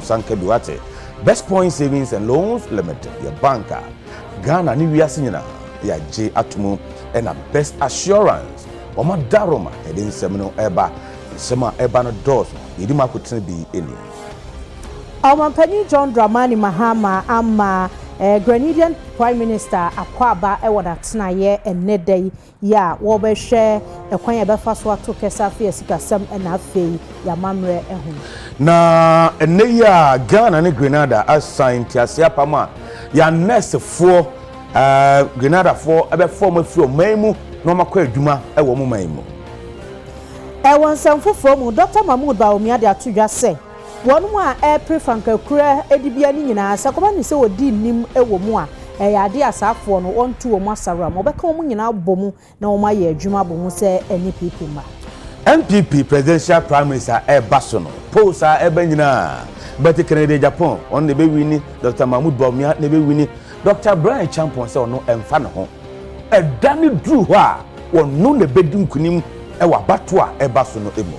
Sanka Duarte. Best Point Savings and Loans Limited, your banker. Ghana ni wiase nyina ya J Atumu and a Best Assurance. Oma Daroma edin semino eba sema eba no dos yidi makotene bi eni. Omanpanyi John Dramani Mahama ama Grenadian Prime Minister akwaba ewo datena ye enedai ya wo be hwe ekwan ye be fa so ato kesa fe sikasam na afei ya mamre ehu na eneya Ghana ne Grenada assign tiasia pama ya nurse for Grenada for ebe form afro maimu no makwa adwuma ewo mu maimu ewon sanfofo mu Dr. Mahmoud Bawumia de atodwa se wonu a April Frankakura edibia ni nyina sakoba ni se wodi nim ewo mu a ade asafo no ontu wo masara mo beka wo nyina bomu na wo maye adwuma bomu se NPP ma NPP presidential prime minister Basono posa nyina but Canada Japan on the be wini Dr. Mahmoud Bawumia ne be wini Dr. Brian Champon se ono emfa ne ho edani dru ho a wonu ne bedum kunim ewa bato a Basono emo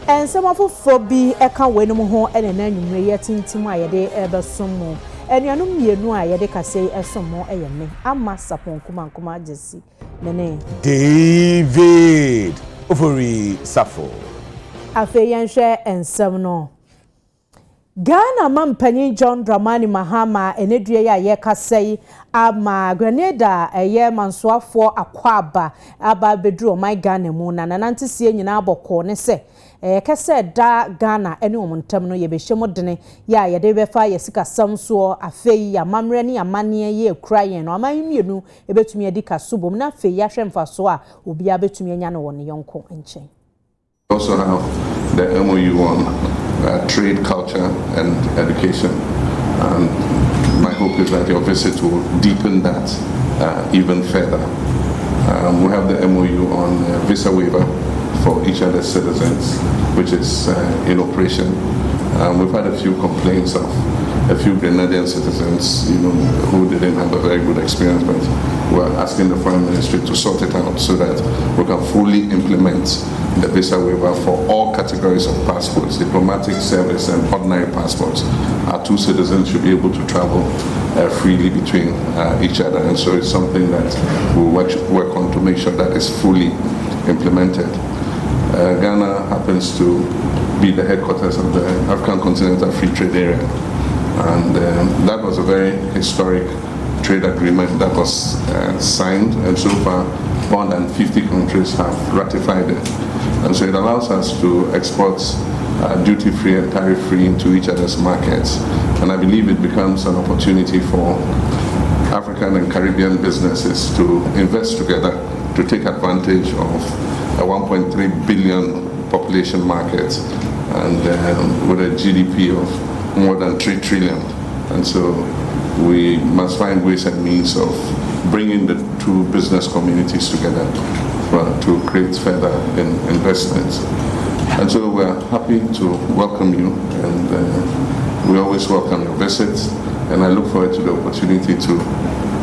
and some of Fobi eka wenum ho ene na nwumre yetintim a yede ebesom mo enuanu mienu a yede kase esomo eyeme ama sapon kuma jesi nene David Overi Safo afe yenhwe ensem no Ghana mampanyi John Dramani Mahama enedue ya ye kasei ama Grenada eye mansoafo akwaba aba bedru my Ghana mu na nanantesie nyina aboko ne se kese da Ghana ene omuntam no ye behyemo dene ya ye de befa ye sika samso afei ya mamre ne ya mane ye krayen no aman mienu ebetumi edika subom na afei ya hwemfa so a obi abetumi anya no woni yonko enchen. Also have the MOU on trade, culture, and education. And my hope is that your visit will deepen that even further. We have the MOU on visa waiver for each other's citizens, which is in operation. We've had a few complaints of a few Grenadian citizens, who didn't have a very good experience, but we're asking the Foreign Ministry to sort it out so that we can fully implement the visa waiver for all categories of passports, diplomatic service and ordinary passports. Our two citizens should be able to travel freely between each other, and so it's something that we'll work on to make sure that is fully implemented. Ghana happens to be the headquarters of the African Continental Free Trade Area, and that was a very historic trade agreement that was signed, and so far more than 50 countries have ratified it. And so it allows us to export duty-free and tariff-free into each other's markets. And I believe it becomes an opportunity for African and Caribbean businesses to invest together to take advantage of a 1.3 billion population market and with a GDP of more than 3 trillion. And so we must find ways and means of bringing the two business communities together to create further investments. And so we're happy to welcome you, and we always welcome your visits, and I look forward to the opportunity to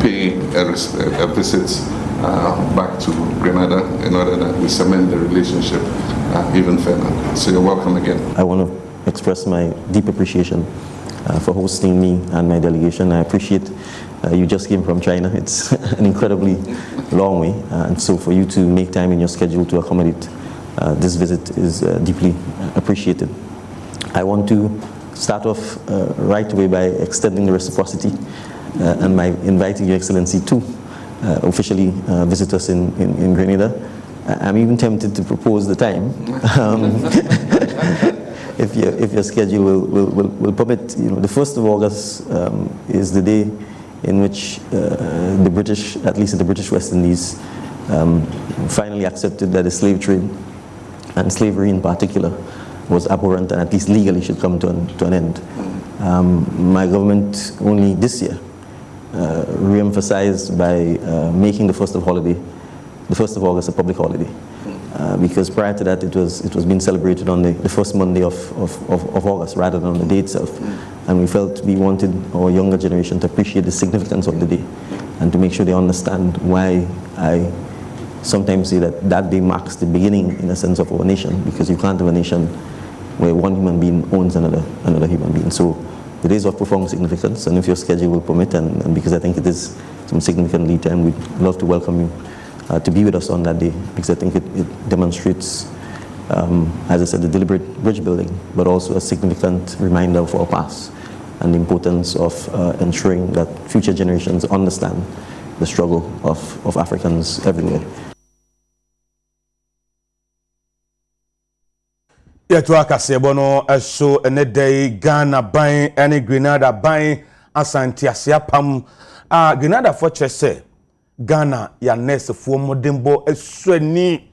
pay a visit back to Grenada in order that we cement the relationship even further. So you're welcome again. I want to express my deep appreciation for hosting me and my delegation. I appreciate you just came from China. It's an incredibly long way, and so for you to make time in your schedule to accommodate this visit is deeply appreciated. I want to start off right away by extending the reciprocity and by inviting Your Excellency to officially visit us in Grenada. I'm even tempted to propose the time. If your schedule will permit. The 1st of August is the day in which the British, at least in the British West Indies, finally accepted that the slave trade, and slavery in particular, was abhorrent and at least legally should come to an end. My government only this year re-emphasized by making the 1st of August a public holiday. Because prior to that, it was being celebrated on the first Monday of August rather than on the day itself. And we felt we wanted our younger generation to appreciate the significance of the day and to make sure they understand why I sometimes say that that day marks the beginning, in a sense, of our nation, because you can't have a nation where one human being owns another human being. So it is of profound significance, and if your schedule will permit, and because I think it is some significant lead time, we'd love to welcome you to be with us on that day, because I think it demonstrates, as I said, the deliberate bridge building, but also a significant reminder of our past and the importance of ensuring that future generations understand the struggle of Africans everywhere. Yetu akasebo no eso ene day Ghana ban ene Grenada ban Asante Asiapam Grenada for chese Ghana ya nurse fo modembo esoni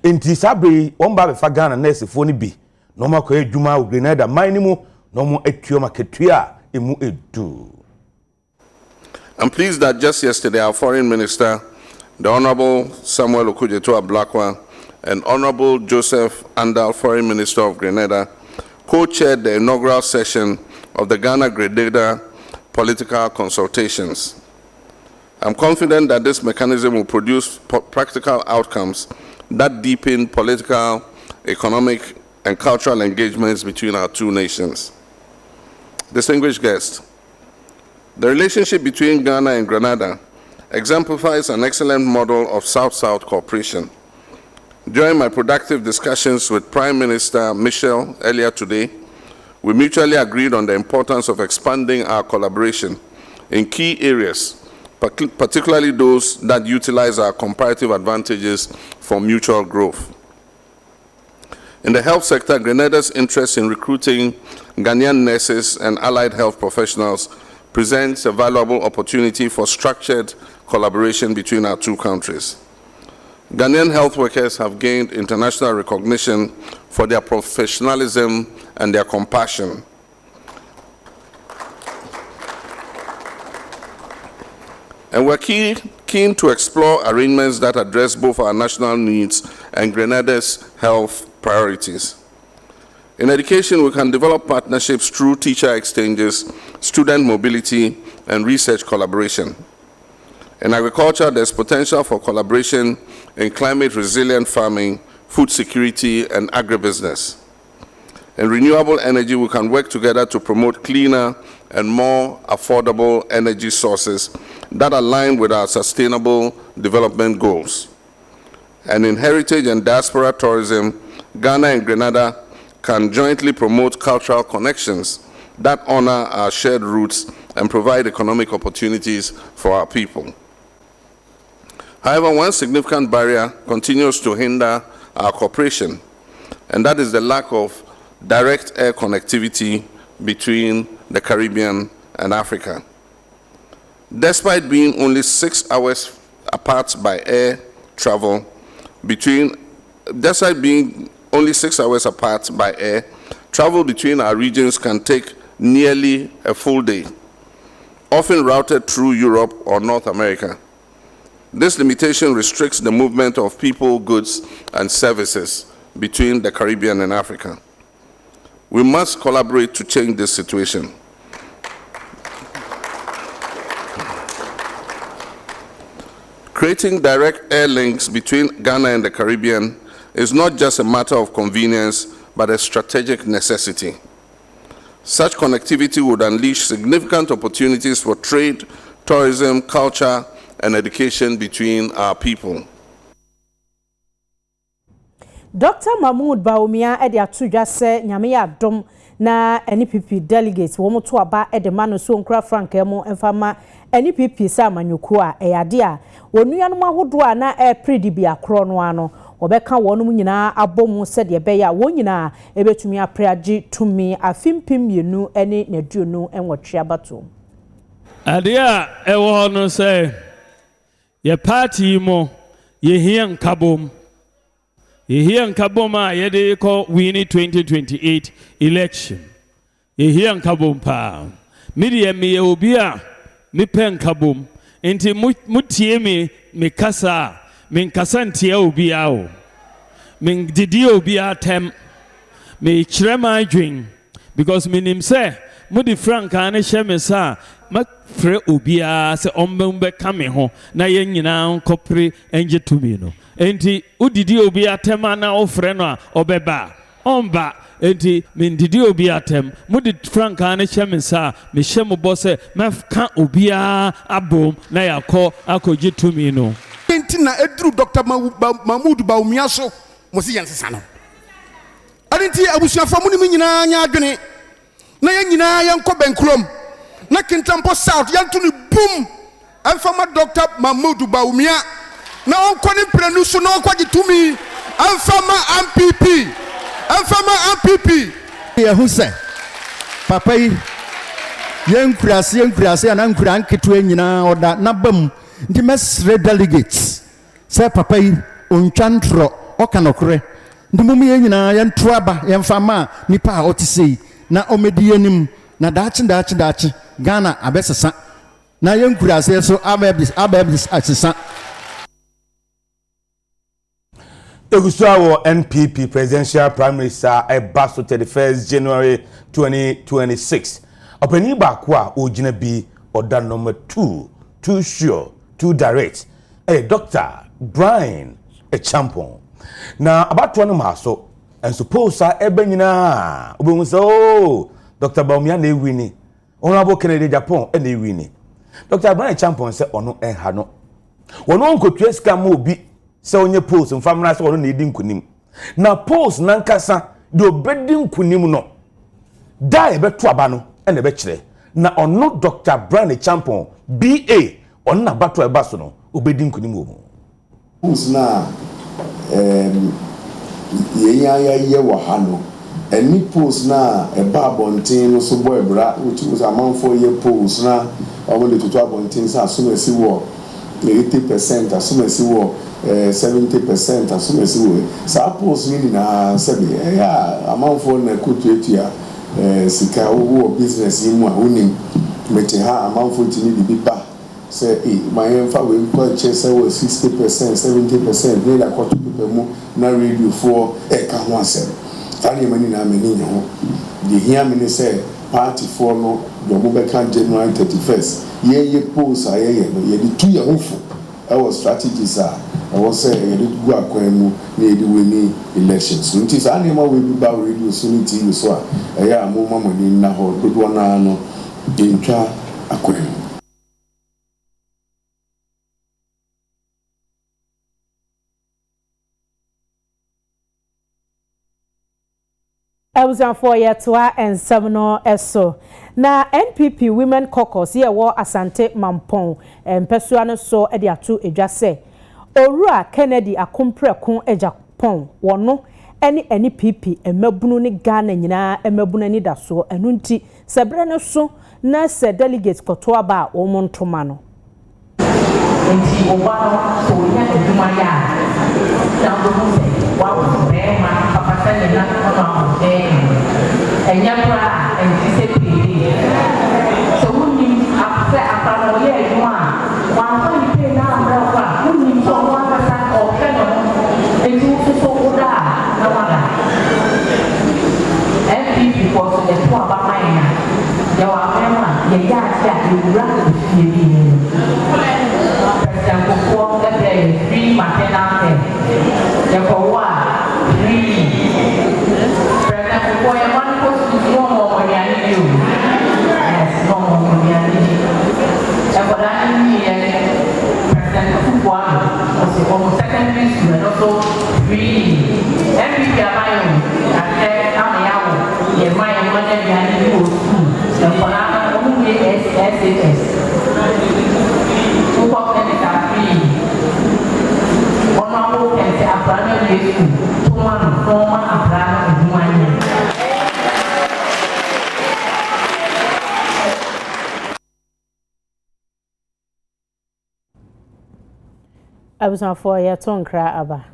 enti sabre won ba fa Ghana nurse fo ni bi no makọ adwuma Grenada man ni mu no mo atwio maketua emu edu. I'm pleased that just yesterday our foreign minister, the Honorable Samuel Okudzeto Ablakwa, and Honorable Joseph Andal, Foreign Minister of Grenada, co-chaired the inaugural session of the Ghana-Grenada political consultations. I'm confident that this mechanism will produce practical outcomes that deepen political, economic, and cultural engagements between our two nations. Distinguished guests, the relationship between Ghana and Grenada exemplifies an excellent model of South-South cooperation. During my productive discussions with Prime Minister Michel earlier today, we mutually agreed on the importance of expanding our collaboration in key areas, particularly those that utilize our comparative advantages for mutual growth. In the health sector, Grenada's interest in recruiting Ghanaian nurses and allied health professionals presents a valuable opportunity for structured collaboration between our two countries. Ghanaian health workers have gained international recognition for their professionalism and their compassion. And we're keen to explore arrangements that address both our national needs and Grenada's health priorities. In education, we can develop partnerships through teacher exchanges, student mobility, and research collaboration. In agriculture, there's potential for collaboration in climate-resilient farming, food security, and agribusiness. In renewable energy, we can work together to promote cleaner and more affordable energy sources that align with our sustainable development goals. And in heritage and diaspora tourism, Ghana and Grenada can jointly promote cultural connections that honor our shared roots and provide economic opportunities for our people. However, one significant barrier continues to hinder our cooperation, and that is the lack of direct air connectivity between the Caribbean and Africa. Despite being only 6 hours apart by air travel, travel between our regions can take nearly a full day, often routed through Europe or North America. This limitation restricts the movement of people, goods, and services between the Caribbean and Africa. We must collaborate to change this situation. Creating direct air links between Ghana and the Caribbean is not just a matter of convenience, but a strategic necessity. Such connectivity would unleash significant opportunities for trade, tourism, culture, and education between our people. Dr. Mahmoud Bawumia edi atudwa se nyame ya dom na NPP delegates wo moto aba edema no so nkura frank emo emfama NPP sa amanyuku a eyade a wonuanom ahodo a na predibi akro no ano obeka wonum nyina abomu se de be ya wonyina ebetumi apreage tumi afimpim mienu ene naduonu enwotwe abato ade a ewo no se ye party mo ye hien kabom Here in Kaboma, yede ko wini 2028 election. Here in Kabompa. Media me obia, me pen kabom. Enti mutie me kasa, min kasantia obiao. Min didi obia tem. Me chrema drink. Because minim se, mudi franka ane sheme sa, mak fre obia se ombembe kame ho, na yen nyina kopri enje tumino. Enti udidi obi atema na ofre no obeba omba enti mendidi obi atem mudi franka ne hyɛ me sa me hyɛ mo bɔ sɛ mɛka obia abom na yakɔ akɔgye tumi no enti na eduru Dr. Mahmoud Bawumia so mo si yɛnsesa no adenti abusuafo mu ni mi nyinaa nya adwene na yɛn nyinaa yɛnkɔ Benkulom na Kintampo South yɛnto ni boom ɛmfama Dr. Mahmoud Bawumia na ɔnkɔ ne mprenu so na ɔnkɔgye tumi ɛmfama MPP yɛhu sɛ papa yi yɛnkurase ana nkura nketewa nyinaa ɔda n'abam nti mɛsrɛ delegates sɛ papa yi ɔntwa ntorɔ ɔka nɔkorɛ nti mom yɛn nyinaa yɛnto aba yɛmfama nipa a ɔte sei na ɔmɛdi anim na daakye Ghana abɛsesa na yɛnkurase so abɛsesa Egusua wɔ NPP presidential primary sa ɛba so 31st January 2026. Ɔpɛni baako a ɔgyina bi ɔda number 2 too sure too direct Dr. Brian Champon. Na abatoɔ no ma so and suppose sa ɛbɛ nyinaa ɔbɛhu sɛ oh Dr. Bawumia na ewini Honorable Kennedy Japan na ewini Dr. Brian Champon sɛ ɔno ɛha no wɔno nkotua sika ma obi sɛ onye post mfamra sɛ ɔno na edi nkunim na post nankasa de obedi nkunim no da ɛbɛto aba no ɛna ɛbɛkyerɛ na ɔno Dr. Brian Champon BA ɔno na bato ɛba so no obedi nkunim wɔ mu post na yɛyɛ wɔ ha no any post na ɛba abɔnten no so bɔ ɛbra wotu sɛ amanfo yɛ post na ɔmo de toto abɔnten sɛ asomasi wɔ 80% asomasi wɔ 70% asomasi wɔ saa post ni nyinaa sɛbi ɛyɛ amanfo na kotuatua sika wɔ business yi mu a wonim mete ha amanfo tini de bi ba sɛ mayɛmfa wei nkɔ kyɛ sɛ wɔ 60% 70% ne da kɔto pepa mu na radiofoɔ ɛka ho asɛm saa nneɛma nyinaa m'ani nya ho deɛ hia me ne sɛ partyfoɔ no deɛ ɔmo bɛka January 31st yɛyɛ polls a yɛyɛ no yɛde tu yɛn ho fo ɛwɔ strategies a ɛwɔ sɛ yɛde gu akwan mu na yɛde wini elections nti saa nneɛma wei bi ba radio so ne TV so a ɛyɛ a mo mama ni na hɔ dodoɔ naa no yɛntwa akwan mu. Elzanfo yetoa ensem no eso na NPP Women Caucus ye wo Asante Mampon empesua no so e de ato edwa se Owura Kennedy akompreko Ejapon wono ene NPP emabunu ne Ghana nyina emabunu ni daso enu nti sebre no so na se delegate koto aba wo montoma no enti oba no so nya eduma ya na wo se wa wo be ma papa se na no enyapra anticipate so woni after apano ye eduma wa so ni pe na amra kwa woni so wa kasa o keno enti so oda na wada FPP ko so de to aba mai na ya wa mema ye ya tia ewura ye bi ni president ko ko de free maternal care ya ko wa free for a man who's no more money I need you. Yes, no more money I need you. And for that, President Kufuor was from secondary school and also free. Every year, my own, I said, I'm a young, my money I need you school. And for that, I'm only SHS. Who got them is free. Honorable can say, I'm primary school. Someone, a primary money. I was on for your tongue cry aba.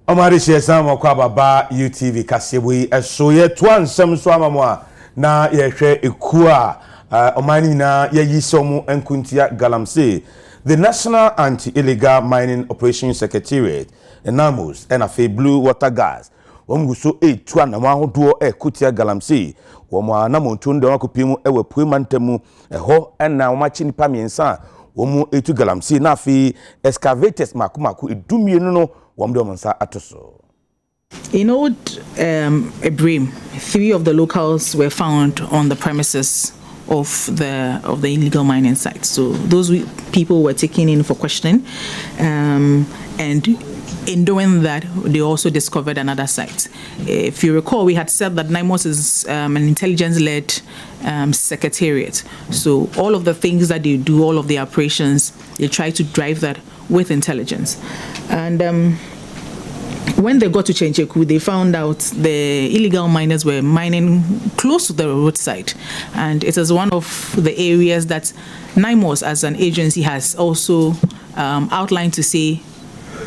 Omari Shesa Mokwa Baba UTV Kasebui eso ye twa nsem so amamo a na ye hwe ekua omani na ye yisomu enkuntia galamsey. The National Anti-Illegal Mining Operations Secretariat NAMOS and a Blue Water Gas womguso etua na mahodo kutia galamsey womo na montunde wakopimu ewe puimantemu eho na womachi nipa miensa womu etu galamsey na afi excavators makumaku edumienu no In Old Ibrahim, 3 of the locals were found on the premises of the illegal mining site. So those people were taken in for questioning, and in doing that, they also discovered another site. If you recall, we had said that NIMOS is an intelligence-led secretariat. So all of the things that they do, all of the operations, they try to drive that with intelligence. And when they got to Chencheku, they found out the illegal miners were mining close to the roadside. And it is one of the areas that NIMOS as an agency has also outlined to say,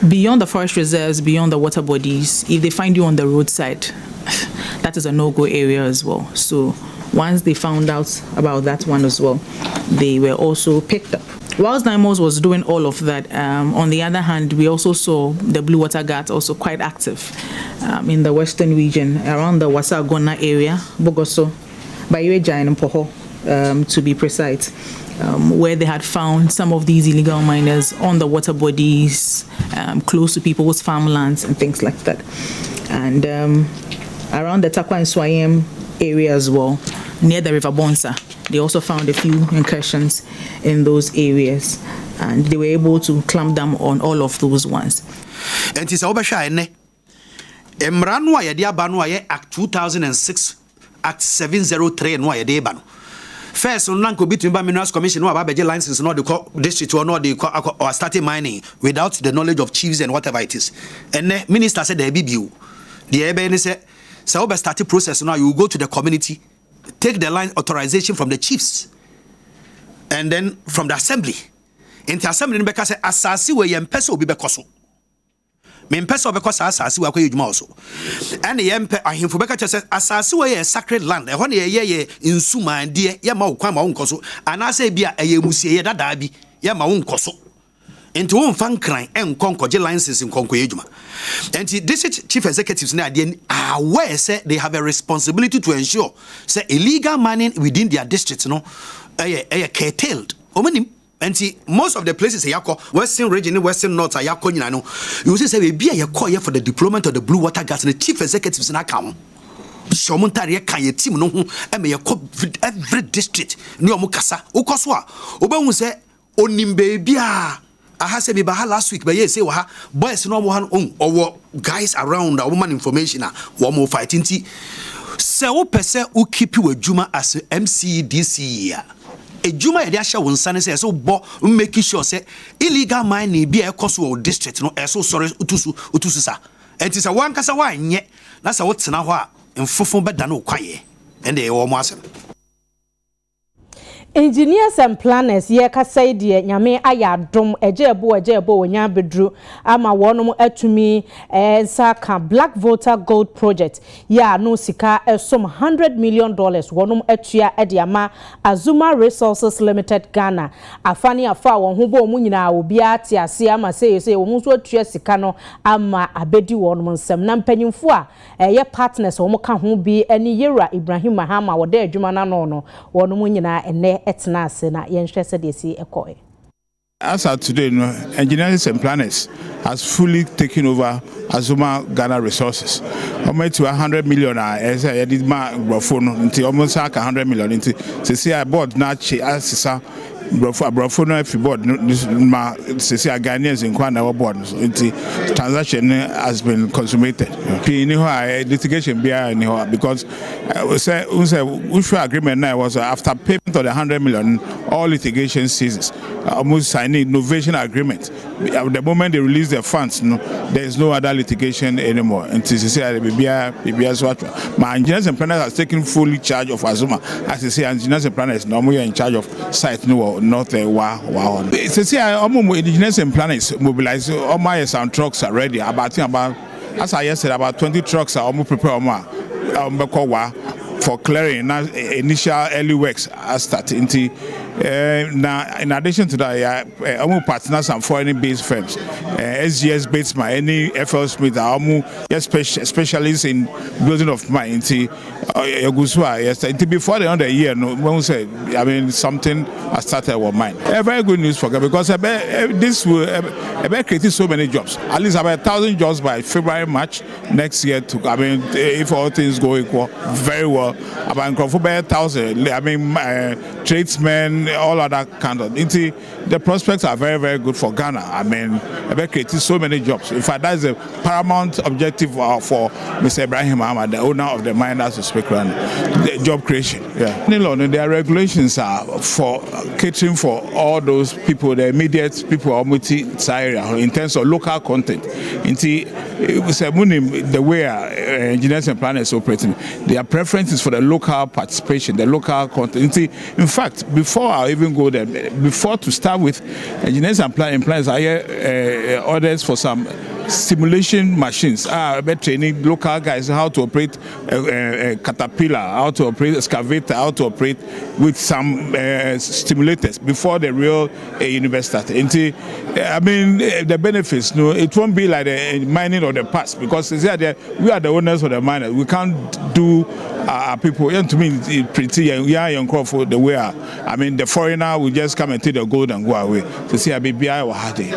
beyond the forest reserves, beyond the water bodies, if they find you on the roadside, that is a no-go area as well. So once they found out about that one as well, they were also picked up. Whilst NIMOS was doing all of that, on the other hand, we also saw the Blue Water Guards also quite active in the western region, around the Wasagona area, Bogoso, Bayeja and Mpoho, to be precise, where they had found some of these illegal miners on the water bodies, close to people's farmlands and things like that. And around the Takwa and Swayem area as well, near the River Bonsa, they also found a few incursions in those areas, and they were able to clamp down on all of those ones. And it's Obasha Emranwa Yadia Banwa Act 2006, Act 703 and Waya Banu. First, on Nanko between Minerals Commission, no Babaji license, not the district or not the or starting mining without the knowledge of chiefs and whatever it is. And the minister said, the BBU, the Ebene said, so starting process now, you go to the community. Take the line authorization from the chiefs and then from the assembly. In the assembly, Rebecca said, Assassi where Yempeso be becoso. Mempeso because Assassi were quite also. And the Yempe, I him for Becca said, Assassi where a sacred land, a 1 year in Suma and dear Yama Kwama Uncoso, and I say, Bia a Yemusia that Dabi, Yama Uncoso. Into one fan crying and conquer licenses in Conquejuma. And this chief executives now are aware say they have a responsibility to ensure say illegal mining within their districts, no, curtailed. And most of the places Western region, Western North, you say we be a call here for the deployment of the Blue Water Gas and the chief executives in account. Shomontaria kanye team no every district no mukasa ukoswa oba say onimbe bia I said last week, but yes, say boys no one or guys around a woman information one more fighting tea. So person who keep you a Juma as a MCDC. A Juma Ediasha won son says so making sure say illegal mining be a cost or district no so sorry utususa. It is a one cassa wine yet. That's a what's now and fufun better no quiet. And they almost. Engineers and planners ye ka say de nyame ayadom ejebo nya bedru ama wonom atumi saka Black Voter Gold Project ya no sika esom $100 million wonom atua e de ama Azuma Resources Limited Ghana afani afa won ho bo mu nyina obi ate ase ama say won so atua sika no ama abedi wonom nsem na mpanyimfo a ye partners wo ka ho bi eni Yera Ibrahim Mahama wo da adwuma na no wonom nyina ene etna ase na yenhwe se de si ekoe. As of today, engineers and planners has fully taken over Azuma Ghana Resources. Almost to $100 million. As I did my phone until almost $100 million. Into see I bought not as Brofono if you bought my Ghanaians in Kwana board. The transaction has been consummated. Litigation because agreement now was after payment of the $100 million, all litigation ceases. Almost signing innovation agreement. The moment they release their funds, there is no other litigation anymore. And my engineers and planners has taken fully charge of Azuma. As you say, engineers and planners normally are in charge of site not wow. It's a indigenous and planners mobilize all my sound trucks already about as I said, about 20 trucks are almost prepared for clearing initial early works are starting. Now, in addition to that, I'm partners and foreign-based firms. SGS Batesman, any FL Smith, I'm specialists in building of mine. Before the end of the year, when we say, I mean, something has started with mine. Very good news for them because this will create so many jobs. At least about 1,000 jobs by February, March next year. I mean, if all things go equal, very well. About 1,000. I mean, tradesmen, all other kind of. The prospects are very, very good for Ghana. I mean, it created so many jobs. In fact, that's a paramount objective for Mr. Ibrahim Ahmad, the owner of the miners to speak around the job creation. Yeah. Their regulations are for catering for all those people, the immediate people of multi-area in terms of local content. The way engineers and planners operating, their preference is for the local participation, the local content. In fact, before I even go there, before to start with, engineers and planners are orders for some simulation machines. Training local guys how to operate a caterpillar, how to operate excavator, how to operate with some stimulators before the real university started. I mean, the benefits, it won't be like the mining of the past because we are the owners of the miners. We can't do people. To me, it's pretty young for the way. I mean, the foreigner will just come and take the gold and go away. To see a BBI or Hadi.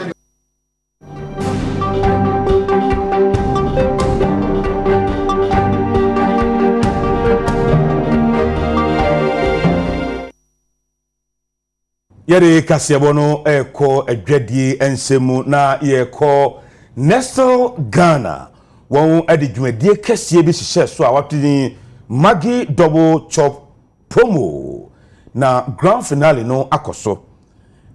Yere kasebo no eko adwadie ensemu na yeko Nestle Ghana won ade dwumadie kese bi hye so a watini Maggi double chop promo na grand finale no akoso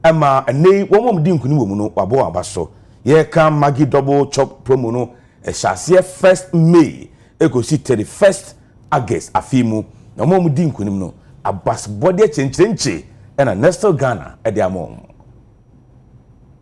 ama ene won di nkuni womu no wabo abaso ye ka Maggi double chop promo no ehase 1st May ekosi 31st August afimu na mom di nkuni no abas body chenchenche and a Nestle Ghana at the among.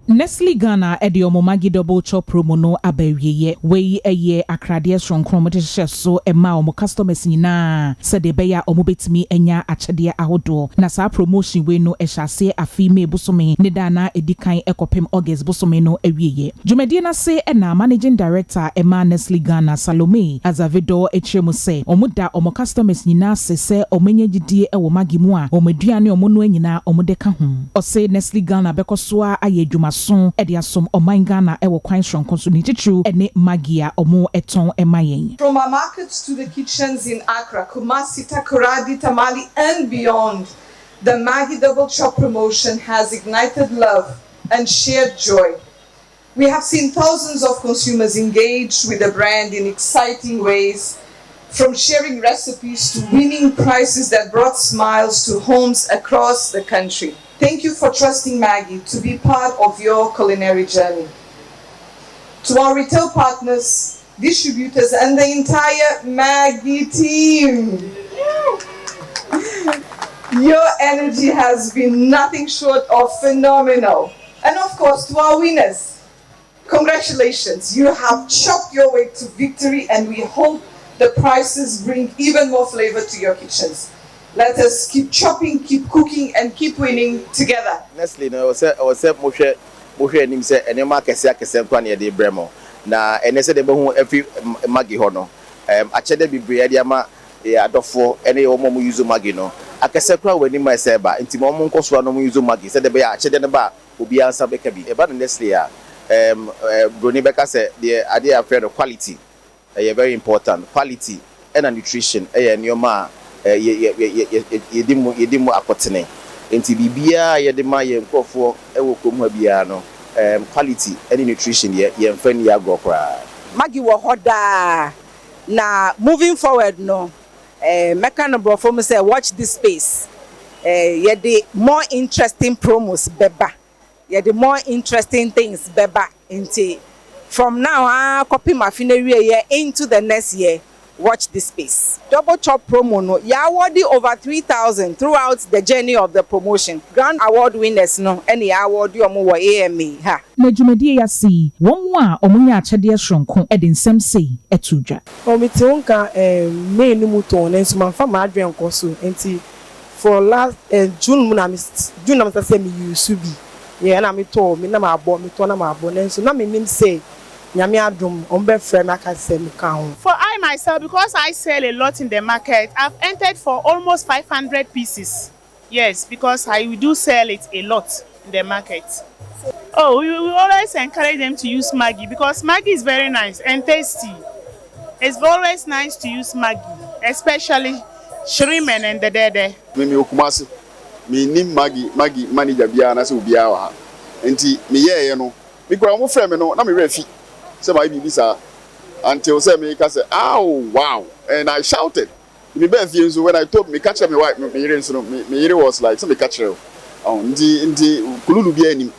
Nestle Ghana Ediomo Maggi double chop promo no abewie we a year akradia strong chromatisha so ema omo customers nyina said de beya omo betimi enya achede ahodo na sa promotion we no ehase afime bosome ne dana edikan ekopem August bosome no awieye dwumadi na se na managing director ema Nestle Ghana Salome Azavedo echemu se omo da omo customers nyina se omenye gidie ewo Maggi mu a omo aduane omo no nyina omo de ka ho o se Nestle Ghana bekosoa ayedwuma son ediasom omangana ewo kwan shonko so ni titru ene magia omo eton emayen. From our markets to the kitchens in Accra, Kumasi, Takoradi, Tamale and beyond, the Maggi Double Chop promotion has ignited love and shared joy. We have seen thousands of consumers engaged with the brand in exciting ways, from sharing recipes to winning prizes that brought smiles to homes across the country. Thank you for trusting Maggi to be part of your culinary journey. To our retail partners, distributors, and the entire Maggi team, your energy has been nothing short of phenomenal. And of course, to our winners, congratulations. You have chopped your way to victory, and we hope the prizes bring even more flavor to your kitchens. Let us keep chopping, keep cooking, and keep winning together. Nestle, no, was Moshe nim say enema kese kwa ne de bremo. Na ene se de be hu every Maggi ho no. Achede bibre de ama adofo ene omo mu use Maggi no. Akese kwa wani ma se ba nti mo nkoso no mu use Maggi se de be achede ne ba obi ansa be ka bi. E ba Nestle a broni be ka se de ade afre quality. Very important. Quality and nutrition nioma yedimu akotene enti bibia yedema ye nkofo ewo komu bia no quality and nutrition ye mfani ya gokra Maggi wo hoda na moving forward no mekano brofo me say watch this space yede more interesting promos beba yede more interesting things beba enti from now copy mafinery year into the next year watch this space. Double Chop promo no, ya awarded over 3,000 throughout the journey of the promotion. Grand award winners no, any award you mo AMA ha. Na dwumadie ya si wɔn a ɔmo akyɛdeɛ soronko ɛde nsɛm sei ɛtudwa. Omiti wonka me no muton nso man fa ma adwen nkoso enti for last June na say me use bi. Yeah na me to me na ma abo me to na ma abo nso na me nim say nyame adom ombe frame aka say me kan. For I myself, because I sell a lot in the market, I've entered for almost 500 pieces. Yes, because I do sell it a lot in the market. Oh, we always encourage them to use Maggi because Maggi is very nice and tasty. It's always nice to use Maggi, especially shrimp and the dede. Me okumasi, me nim Maggi manager biya na se obiya wa. Enti me ye no, me kura mo frame no na me refi. Say my baby sir. Until say me say, "Oh wow!" and I shouted. Me be feeling so when I told me catch me wife me yere was like so me catch her. Oh, ndi kululu bi anim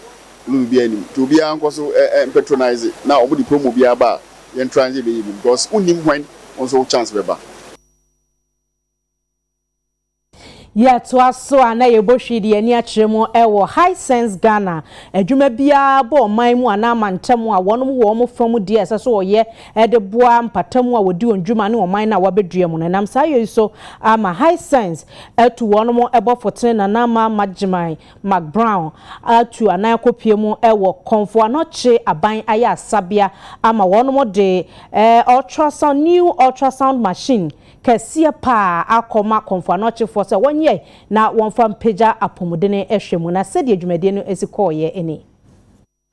to be anko so patronize it. Now omo di promo bi aba yen transit be because unim when also chance be ba. Yeah, to us so and I boshi the any atremo ewo High Sense Ghana. Edwuma bia bo man mu ana mantam a wono wo mo from die ase so ye e de boa mpatam a wodi ondwuma ne o man na wabedua mu nam sa ye so ama High Sense etu wono mo ebo foten na na ma magimai Mac Brown atu ana kopie mu ewo konfo anoche aban aya sabia ama wono mo de new ultrasound machine kesia pa akoma konfo anoche for se wonye na wonfam peja apomudene ehwemu na sedi adwumade no esikoye eni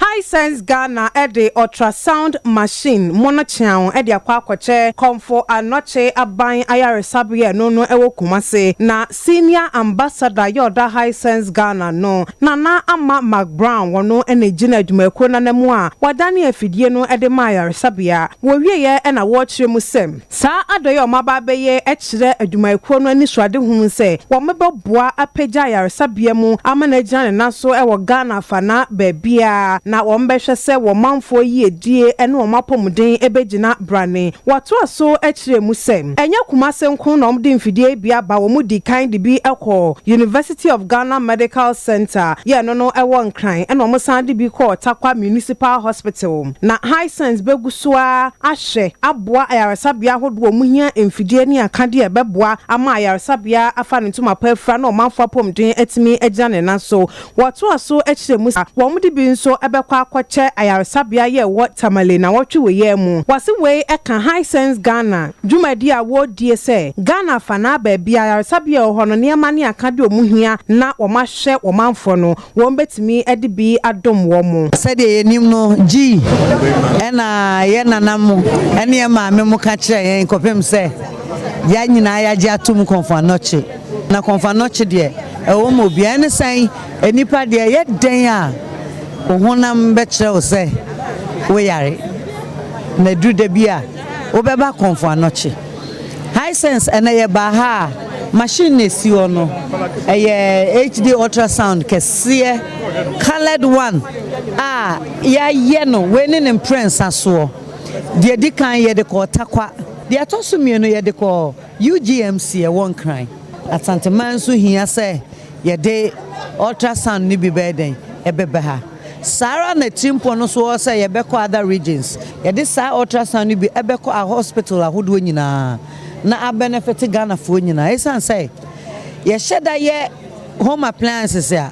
High Sense Ghana ede ultrasound machine monochian ede akwakoche komfo anoche aban ayaresabie no ewo kumase na senior ambassador yoda High Sense Ghana no na ama Mac Brown wono ene gina adwumako na namu a wadane afidie no ede ma ayaresabia wo wieye ena wo kyeremu sem sa adoye omaba beye ekire adwumako no ani suade hu se wo mebeboa apeja ayaresabia mu ama na gina na so ewo Ghana fana babia na wombehwe se wo manfo yi edie ene wo mapomuden ebegina brane wato aso ekire mu sem enya kumase nko na omde mfidie bia ba wo mudi kind bi ekọ University of Ghana Medical Center ye no ewo nkran ene wo sande bi kọ Takwa Municipal Hospital na High Sense begusua ahye aboa ayaresabia hodo mu hia mfidie ni akade ebeboa ama ayaresabia afa ne ntuma pa afra na manfo apomuden etimi egina na so wato aso ekire mu wo mudi bi nso kwa kwache ayaresabia ye wo tamale na wotwe we ye mu wase we eka High Sense Ghana dwumadi a wo die se Ghana fana ba bia ayaresabia hono ne ma ne aka de omuhia na wo mahwe wo manfo no wo betimi ede bi adom wo mu se de enim no gi ena ye nanam ene ma me mu ka kire yen kopem se ya nyina ya gi atum konfanoche na konfanoche de ewo mo bia ne san enipa de ye den a ohunam betre o se we yare na du de bia wo beba konfo anoche High Sense ena ye ba ha machine ne si ono eye HD ultrasound kese colored one ya ye no we ne prince aso de di kan ye de ko Takwa de atoso mienu ye de ko UGMC e won kran Asante man so hia se ye de ultrasound ni bi beden ebebe ha Sarah na timpo no so say ye beko other regions ye de sa ultrasound bi ebeko a hospital ahodo nyina na a benefit Ghana fo nyina esan say ye sheda ye home appliances ya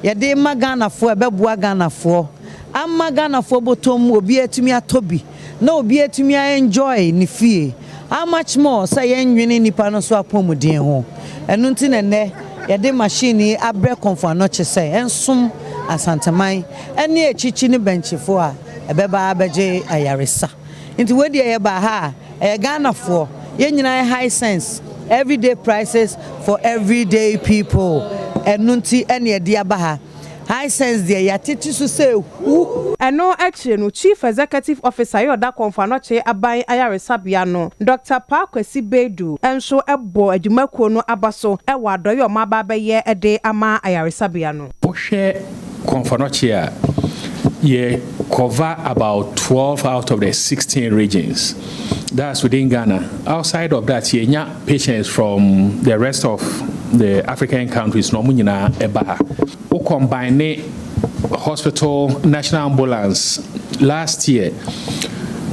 ye de ma Ghana fo ebeboa Ghana fo amma Ghana fo botom obi atumi atobi na obi atumi enjoy ni fie how much more say ye nwene nipa no so apomuden ho enu nti ne ye de machine abre konfo anoche say ensom asanteman ene echichi ne benchifo a ebeba abeje ayaresa nti wedi ye ba ha Ghana fo ye nyina High Sense everyday prices for everyday people enunti ene ye dia ba ha High Sense de ya titi so say eno actually no Chief Executive Officer yoda konfanoche aban ayaresabia no Dr. Pakwesi Bedu enso ebo adwumakuo no abaso e wa doye o maba beye ede ama ayaresabia no Poshe konfanoche ye cover about 12 out of the 16 regions That's within Ghana. Outside of that, you have patients from the rest of the African countries. No munyina eba. O combine hospital national ambulance last year.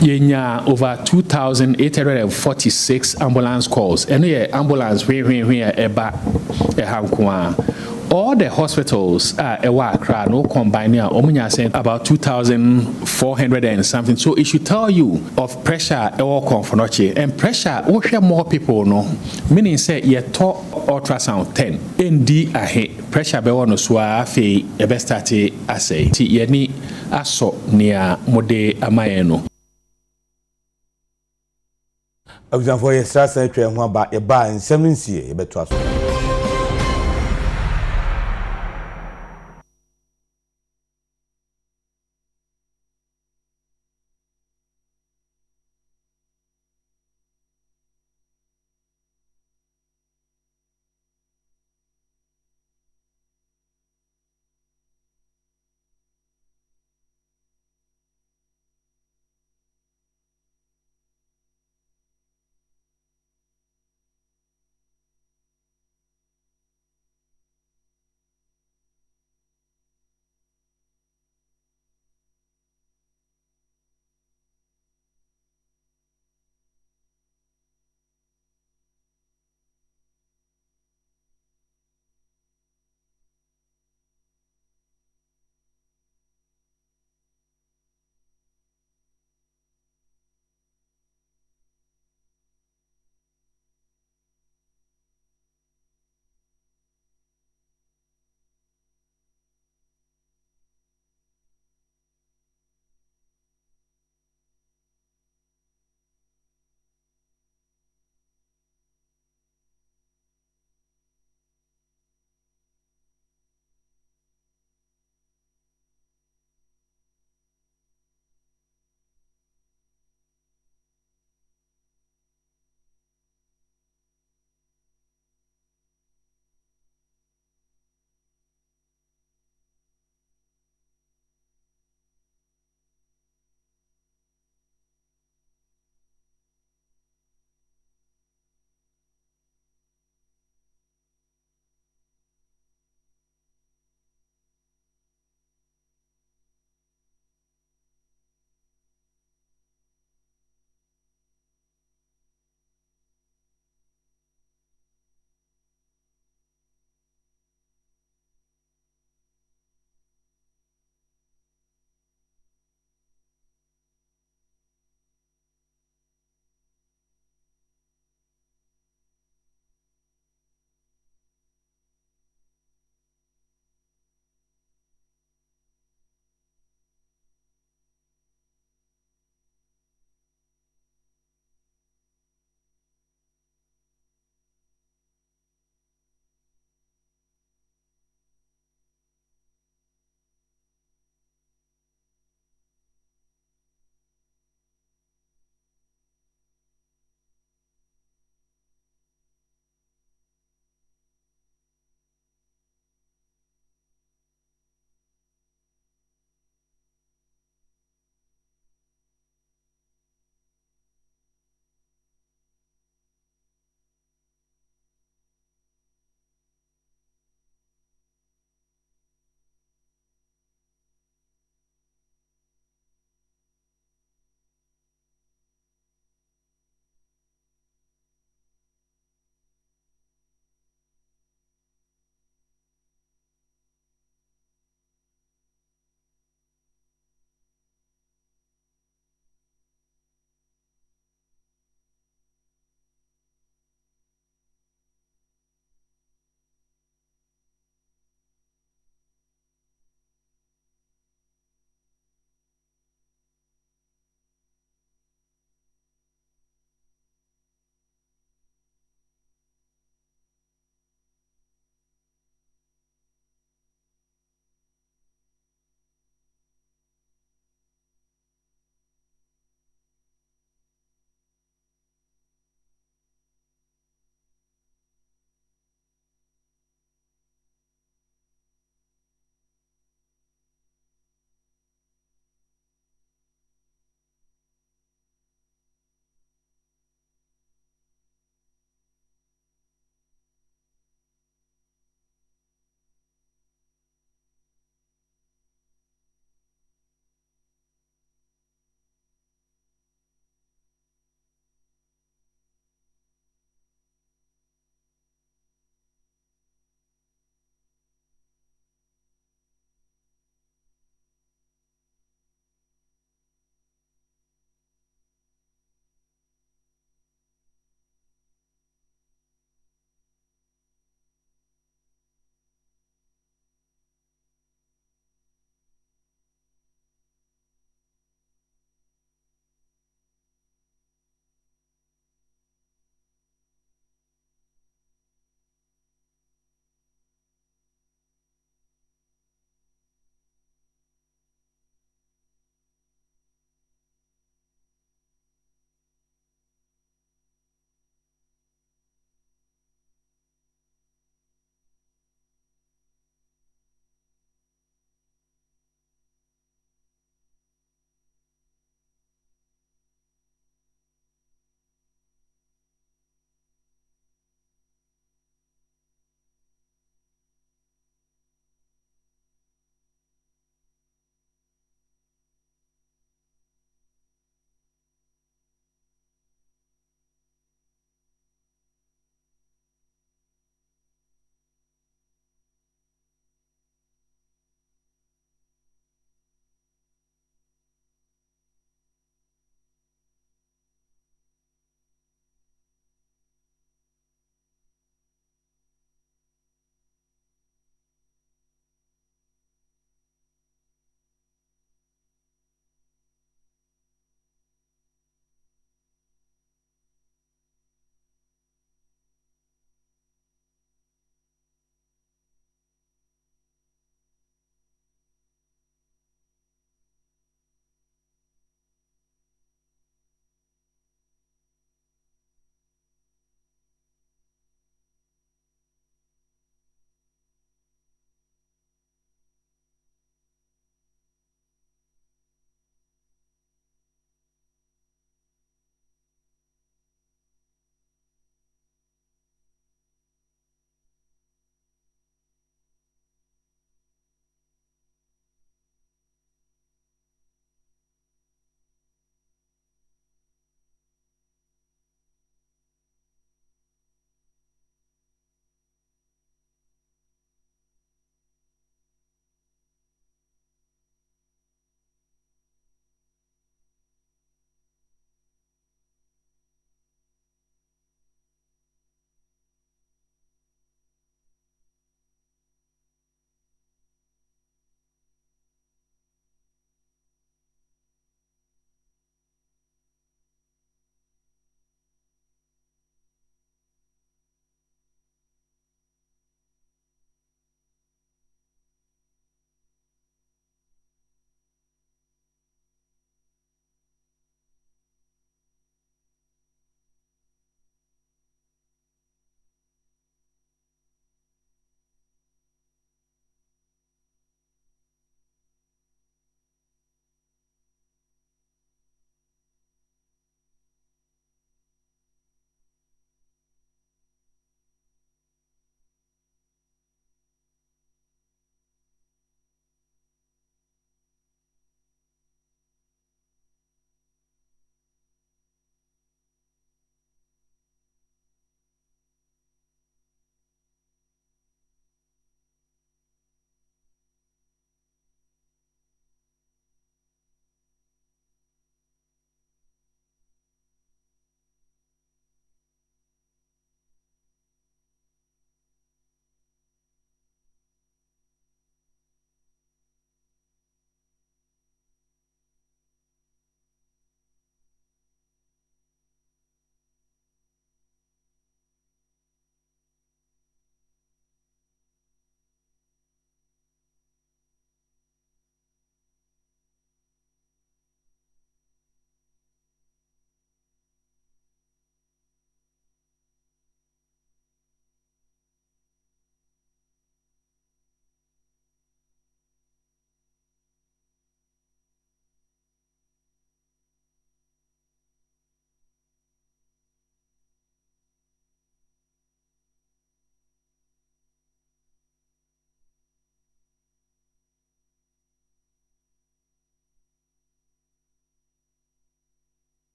Yenya over 2,846 ambulance calls. And ambulance eba ehankwa. All the hospitals are no combining saying about 2,400 and something. So it should tell you of pressure or confonoche. And pressure, we hear more people no. Meaning say you talk ultrasound 10. ND ahe pressure be one swa fe ebe start assay. Ti yeni aso near mode amayeno. Example yes stress and twa ho ba e ba nsem nsie e beto aso.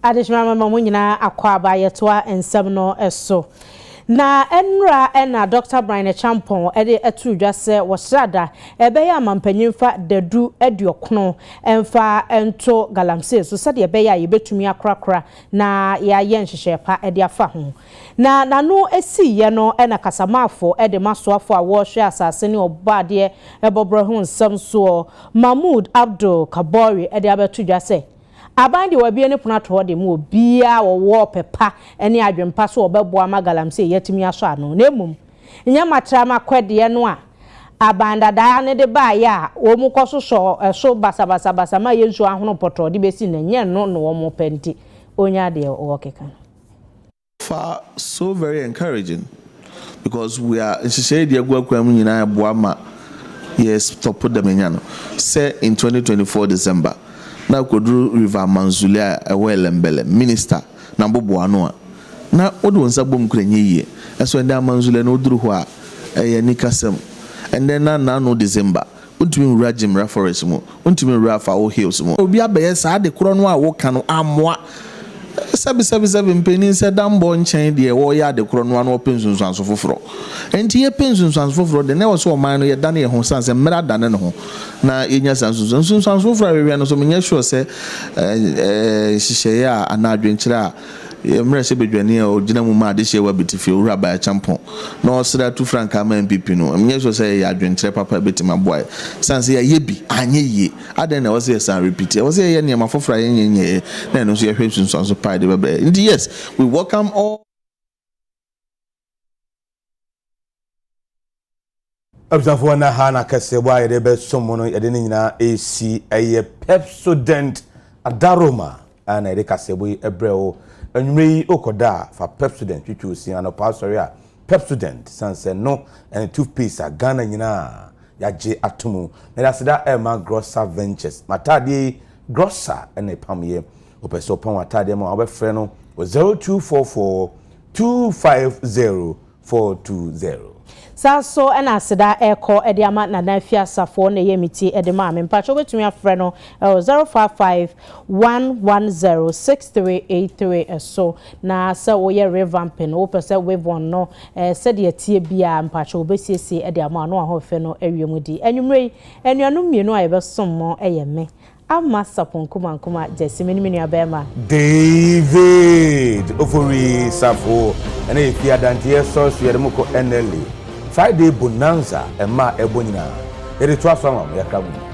adishima mama mu nyina akwa abayetoa ensem no eso na enra ena Dr. Brian Champon ede atudwa se wo srada ebe ya mampanyimfa dadu aduokno emfa ento galamsey so sade ebe ya yebetumi akrakra na ya ye nhyehepa ede afa ho na nano esi ye no ena kasamafo ede masoafo a wo hwe asase ne obade ebobro ho nsem so Mahmoud Abdul Kabori ede abetudwa se abandi wabie ne punato de mu obia wo pepa ene adwempa so obeboa magalamsey yatimi aso ano na emum nya matra makwede no a abanda da ne de ba ya wo mu koso so basa ma yensu ahono poto de besi na nye no wo mu penti onya de wo keka far so very encouraging because we are say de agwakwam nyina boa ma yes stop them nyano say in 2024 December na kodru river manzulia ewelembele minister na bobo ano na odo nsa bom krenye yie eso nda manzulia na oduru ho a eye nikasem and then na no December untimi wura Jimra forest mu untimi wura fa o hills mu obi abaye sa de kro no a wo ka no amoa 777 penny said dambo nchen de wo ya de kro no ano pensunsan so foforo enti ye pensunsan so foforo de na wo so man no ye dane ye ho sanse mera dane no ho na yenya sansunsan so foforo we no so menya sure say hihye ya anadwenkira mera se bedwane o gina mu ma de hye wa betifi owura ba champon na osra tu franka ma MPP no menya sure say ya adwenkira papa betima boy sanse ya yebi anye ye aden na wo say san repeat wo say ye ne ma foforo ye na no so ye hwesunsan so and yes, we welcome all. Observe na hana kasebwa yebe somono yede nyina AC eye Pepsodent adaroma ana yede kasebwa ebreo anwumre okoda fa Pepsodent twitwusi ana pasori a Pepsodent sanse no and toothpaste a Ghana nyina yaje atomu na dasida Emma Grosser Ventures matade Grosser ene pamye opeso pon atade ma obefre no 0244 250 420 Saso ena sida eko ediama na nafia safo na yemiti edema mempacho betumi afre no 055 110 6383 so na se wo ye revamping wo pese wave one no se de tie bia mpacho obesiesi ediama no ahofe no awiemudi enwumrei enuanum mienu a yebesommo eyeme ama sapon kuma jesimeni abema David ofori safo ena ifia dantie so so yedemko NLA Friday bonanza ema ebonyina ere to aso am yakra mu